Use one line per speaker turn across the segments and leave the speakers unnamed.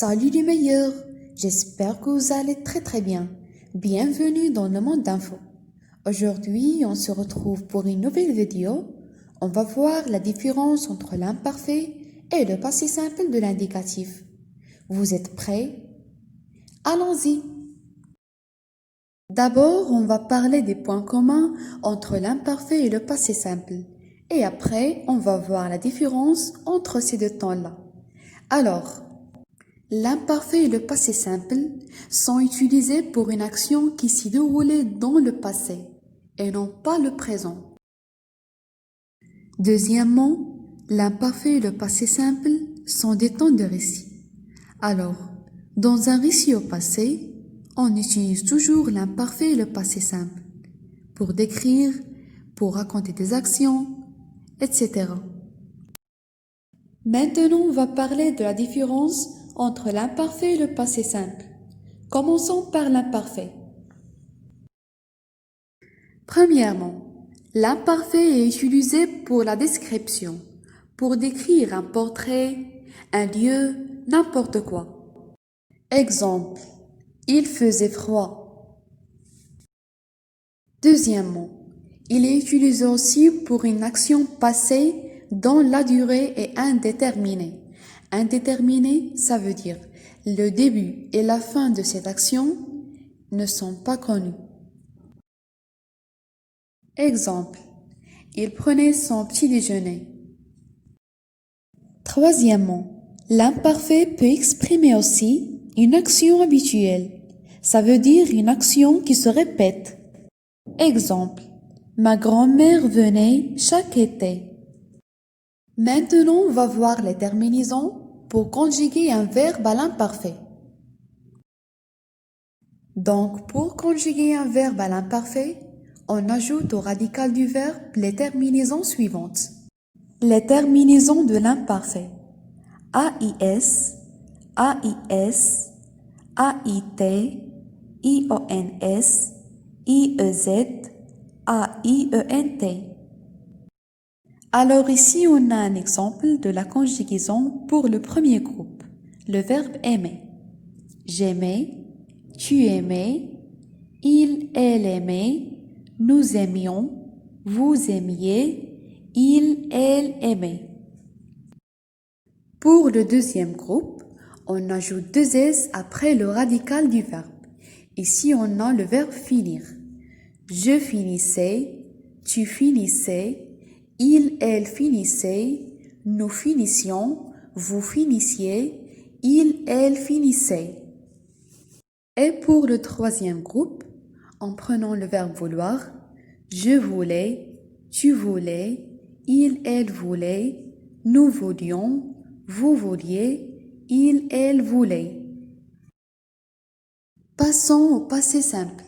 Salut les meilleurs, j'espère que vous allez très bien. Bienvenue dans le monde d'info. Aujourd'hui, on se retrouve pour une nouvelle vidéo. On va voir la différence entre l'imparfait et le passé simple de l'indicatif. Vous êtes prêts? Allons-y! D'abord, on va parler des points communs entre l'imparfait et le passé simple. Et après, on va voir la différence entre ces deux temps-là. Alors, l'imparfait et le passé simple sont utilisés pour une action qui s'est déroulée dans le passé et non pas le présent. Deuxièmement, l'imparfait et le passé simple sont des temps de récit. Alors, dans un récit au passé, on utilise toujours l'imparfait et le passé simple pour décrire, pour raconter des actions, etc. Maintenant, on va parler de la différence entre l'imparfait et le passé simple. Commençons par l'imparfait. Premièrement, l'imparfait est utilisé pour la description, pour décrire un portrait, un lieu, n'importe quoi. Exemple, il faisait froid. Deuxièmement, il est utilisé aussi pour une action passée dont la durée est indéterminée. Indéterminé, ça veut dire le début et la fin de cette action ne sont pas connus. Exemple, il prenait son petit déjeuner. Troisièmement, l'imparfait peut exprimer aussi une action habituelle. Ça veut dire une action qui se répète. Exemple, ma grand-mère venait chaque été. Maintenant, on va voir les terminaisons pour conjuguer un verbe à l'imparfait. Donc, pour conjuguer un verbe à l'imparfait, on ajoute au radical du verbe les terminaisons suivantes. Les terminaisons de l'imparfait. AIS, AIS, AIT, IONS, IEZ, AIENT. Alors ici, on a un exemple de la conjugaison pour le premier groupe, le verbe aimer. J'aimais, tu aimais, il, elle aimait, nous aimions, vous aimiez, il, elle aimait. Pour le deuxième groupe, on ajoute deux S après le radical du verbe. Ici, on a le verbe finir. Je finissais, tu finissais, il, elle finissait, nous finissions, vous finissiez, il, elle finissait. Et pour le troisième groupe, en prenant le verbe vouloir, je voulais, tu voulais, il, elle voulait, nous voulions, vous vouliez, il, elle voulait. Passons au passé simple.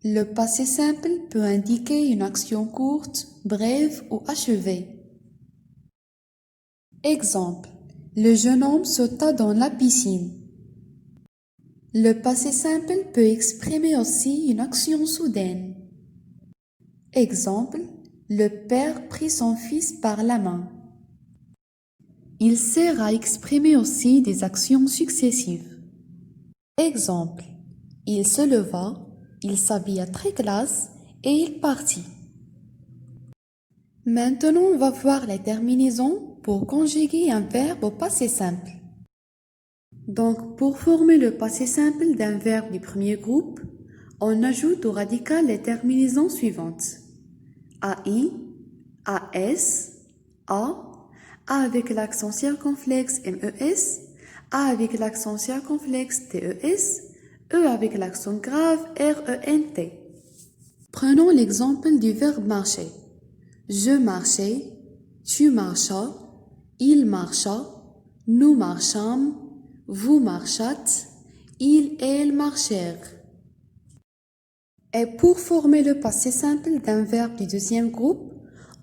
Le passé simple peut indiquer une action courte, brève ou achevée. Exemple, le jeune homme sauta dans la piscine. Le passé simple peut exprimer aussi une action soudaine. Exemple, le père prit son fils par la main. Il sert à exprimer aussi des actions successives. Exemple, il se leva, il s'habilla très classe et il partit. Maintenant, on va voir les terminaisons pour conjuguer un verbe au passé simple. Donc, pour former le passé simple d'un verbe du premier groupe, on ajoute au radical les terminaisons suivantes. AI, AS, A avec l'accent circonflexe MES, A avec l'accent circonflexe TES, E avec l'accent grave RENT. Prenons l'exemple du verbe marcher. Je marchais, tu marchas, il marcha, nous marchâmes, vous marchâtes, ils et elles marchèrent. Et pour former le passé simple d'un verbe du deuxième groupe,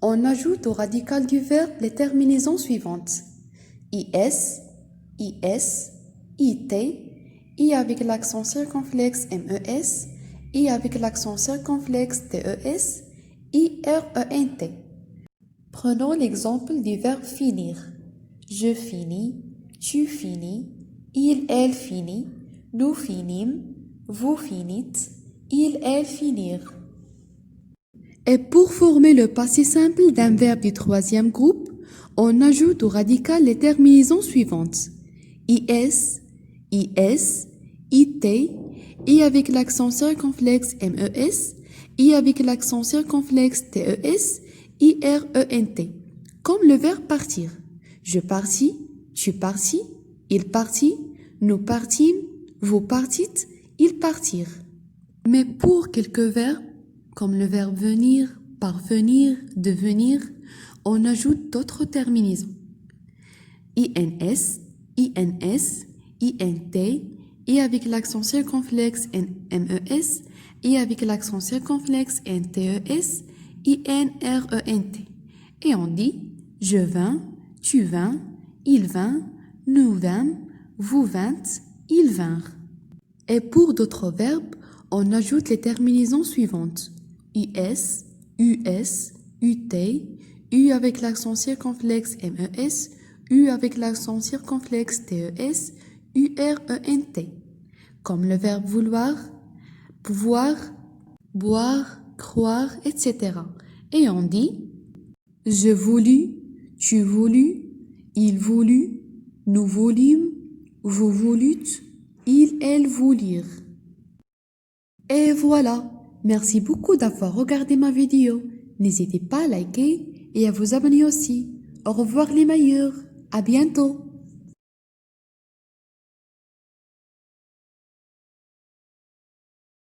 on ajoute au radical du verbe les terminaisons suivantes. IS, IS, IT, I avec l'accent circonflexe MES, I avec l'accent circonflexe TES, IRENT. Prenons l'exemple du verbe finir. Je finis, tu finis, il, elle finit, nous finîmes, vous finîtes, il, elle finirent. Et pour former le passé simple d'un verbe du troisième groupe, on ajoute au radical les terminaisons suivantes. IS, IS, IT, I avec l'accent circonflexe MES, I avec l'accent circonflexe TES, IRENT. Comme le verbe partir. Je partis, tu partis, il partit, nous partîmes, vous partîtes, ils partirent. Mais pour quelques verbes, comme le verbe venir, parvenir, devenir, on ajoute d'autres terminaisons. INS, INS, INT, I avec l'accent circonflexe MES, I avec l'accent circonflexe TES, INRENT. Et on dit je vins, tu vins, il vint, nous vîmes, vous vîntes, ils vinrent. Et pour d'autres verbes, on ajoute les terminaisons suivantes. US, US, UT, U avec l'accent circonflexe MES, U avec l'accent circonflexe TES, URENT. Comme le verbe vouloir, pouvoir, boire, croire, etc. Et on dit je voulus, tu voulus, il voulut, nous voulûmes, vous voulûtes, ils, elles voulirent. Et voilà, merci beaucoup d'avoir regardé ma vidéo. N'hésitez pas à liker et à vous abonner aussi. Au revoir les meilleurs, à bientôt.